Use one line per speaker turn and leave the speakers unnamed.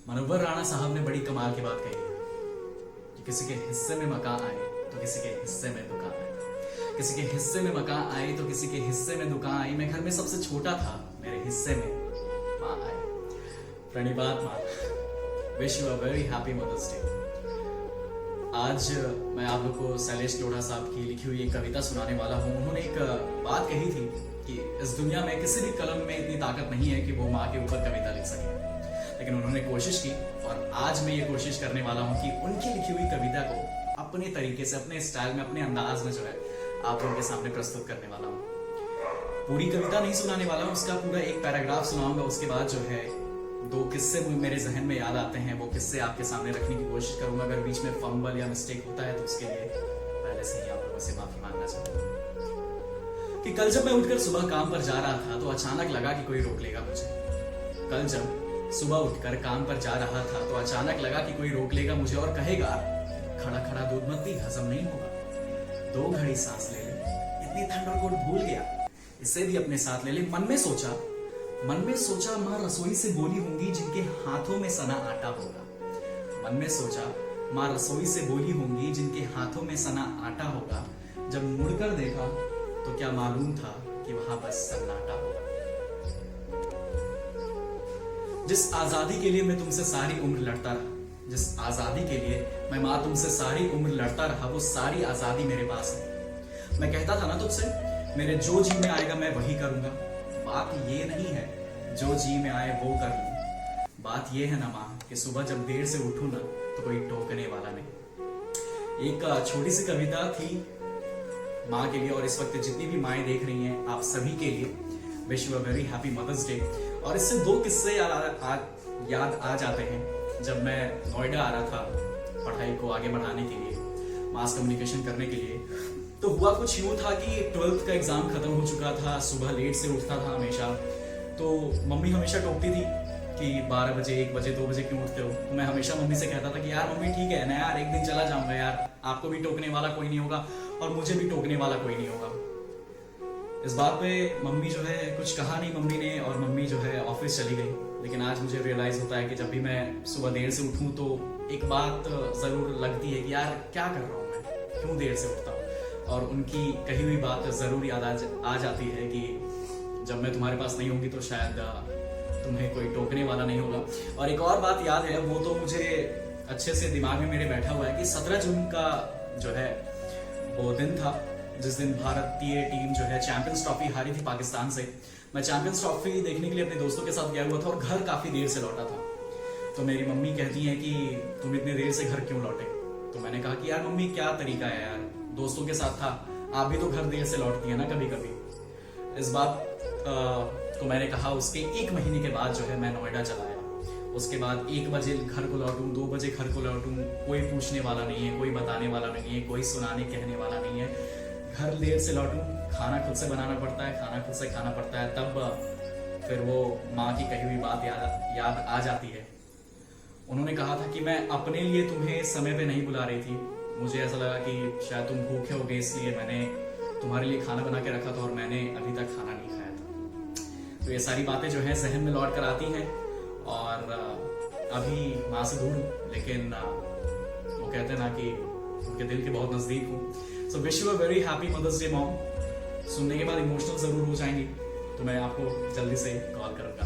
मनोहर राणा साहब ने बड़ी कमाल की बात कही है कि किसी के हिस्से में मकान आए तो किसी के हिस्से में दुकान आई, किसी के हिस्से में मकान आए तो किसी के हिस्से में दुकान आई। मैं घर में सबसे छोटा था, मेरे हिस्से में माँ आई। प्रणिपात माँ, wish you a very happy mother's day. आज मैं आप लोग को शैलेश लोढ़ा साहब की लिखी हुई एक कविता सुनाने वाला हूँ। उन्होंने एक बात कही थी कि इस दुनिया में किसी भी कलम में इतनी ताकत नहीं है कि वो माँ के ऊपर कविता लिख सके, लेकिन उन्होंने कोशिश की और आज मैं ये कोशिश करने वाला हूँ कि उनकी लिखी हुई कविता को अपने तरीके से, अपने स्टाइल में, अपने अंदाज में जो है आप लोगों के सामने प्रस्तुत करने वाला हूँ। पूरी कविता नहीं सुनाने वाला हूँ, उसका पूरा एक पैराग्राफ सुनाऊंगा। उसके बाद जो है दो किस्से मेरे जहन में याद आते हैं, वो किस्से आपके सामने रखने की कोशिश करूंगा। अगर बीच में फंबल या मिस्टेक होता है तो उसके लिए पहले से ही आप लोगों से माफी मांगना चाहूंगा। कि कल जब मैं उठकर सुबह काम पर जा रहा था तो अचानक लगा कि कोई रोक लेगा मुझे। कल जब सुबह उठकर काम पर जा रहा था तो अचानक लगा कि कोई रोक लेगा मुझे और कहेगा, खड़ा खड़ा दूध मत पी, हजम नहीं होगा। 2 घड़ी सांस ले ले, इतनी ठंड और कोट भूल गया, इसे भी अपने साथ ले ले। मन में सोचा माँ रसोई से बोली होंगी जिनके हाथों में सना आटा होगा। मन में सोचा माँ रसोई से बोली होंगी जिनके हाथों में सना आटा होगा। जब मुड़कर देखा तो क्या मालूम था कि वहां बस सन्नाटा होगा। जिस आजादी के लिए मैं तुमसे सारी उम्र लड़ता रहा, जिस आजादी के लिए मैं माँ तुमसे सारी उम्र लड़ता रहा, वो सारी आजादी मेरे पास है। मैं कहता था ना तुमसे, मेरे जो जी में आएगा मैं वही करूंगा। बात ये नहीं है जो जी में आए वो कर लूं, बात ये है ना माँ कि सुबह जब देर से उठूं ना तो कोई टोकने वाला नहीं। एक छोटी सी कविता थी माँ के लिए, और इस वक्त जितनी भी माएँ देख रही हैं आप सभी के लिए wish you a very happy mother's day. और इससे 2 किस्से याद आ जाते हैं। जब मैं नोएडा आ रहा था पढ़ाई को आगे बढ़ाने के लिए, मास कम्युनिकेशन करने के लिए, तो हुआ कुछ यूं था कि 12th का एग्जाम खत्म हो चुका था। सुबह लेट से उठता था हमेशा, तो मम्मी हमेशा टोकती थी कि 12 बजे 1 बजे 2 बजे क्यों उठते हो। तो मैं हमेशा मम्मी से कहता था कि यार मम्मी ठीक है ना यार, एक दिन चला जाऊंगा यार, आपको भी टोकने वाला कोई नहीं होगा और मुझे भी टोकने वाला कोई नहीं होगा। इस बात पे मम्मी जो है कुछ कहा नहीं मम्मी ने, और मम्मी जो है ऑफिस चली गई। लेकिन आज मुझे रियलाइज होता है कि जब भी मैं सुबह देर से उठूं तो एक बात जरूर लगती है कि यार क्या कर रहा हूं मैं, क्यों देर से उठता हूं। और उनकी कही हुई बात जरूर याद आ जाती है कि जब मैं तुम्हारे पास नहीं होंगी तो शायद तुम्हें कोई टोकने वाला नहीं होगा। और एक और बात याद है, वो तो मुझे अच्छे से दिमाग में मेरे बैठा हुआ है कि 17 जून का जो है वो दिन था जिस दिन भारतीय टीम जो है चैंपियंस ट्रॉफी हारी थी पाकिस्तान से। मैं चैंपियंस ट्रॉफी देखने के लिए अपने दोस्तों के साथ गया हुआ था और घर काफी देर से लौटा था। तो मेरी मम्मी कहती हैं कि तुम इतनी देर से घर क्यों लौटे। तो मैंने कहा कि यार मम्मी क्या तरीका है यार, दोस्तों के साथ था, आप भी तो घर देर से लौटती है ना कभी कभी। इस बात को मैंने कहा। उसके 1 महीने के बाद जो है मैं नोएडा चला आया। उसके बाद 1 बजे घर को लौटूं, 2 बजे घर को लौटूं, कोई पूछने वाला नहीं है, कोई बताने वाला नहीं है, कोई सुनाने कहने वाला नहीं है। घर देर से लौटूं, खाना खुद से बनाना पड़ता है, खाना खुद से खाना पड़ता है। तब फिर वो माँ की कही हुई बात याद आ जाती है। उन्होंने कहा था कि मैं अपने लिए तुम्हें समय पे नहीं बुला रही थी, मुझे ऐसा लगा कि शायद तुम भूखे होगे इसलिए मैंने तुम्हारे लिए खाना बना के रखा था और मैंने अभी तक खाना नहीं खाया था। तो ये सारी बातें जो है जहन में लौट कर आती हैं। और अभी माँ से दूर हूँ, लेकिन वो कहते हैं ना कि उनके दिल के बहुत नजदीक हूँ। So wish you a very happy mother's day mom. सुनने के बाद इमोशनल जरूर हो जाएंगी, तो मैं आपको जल्दी से कॉल करूंगा।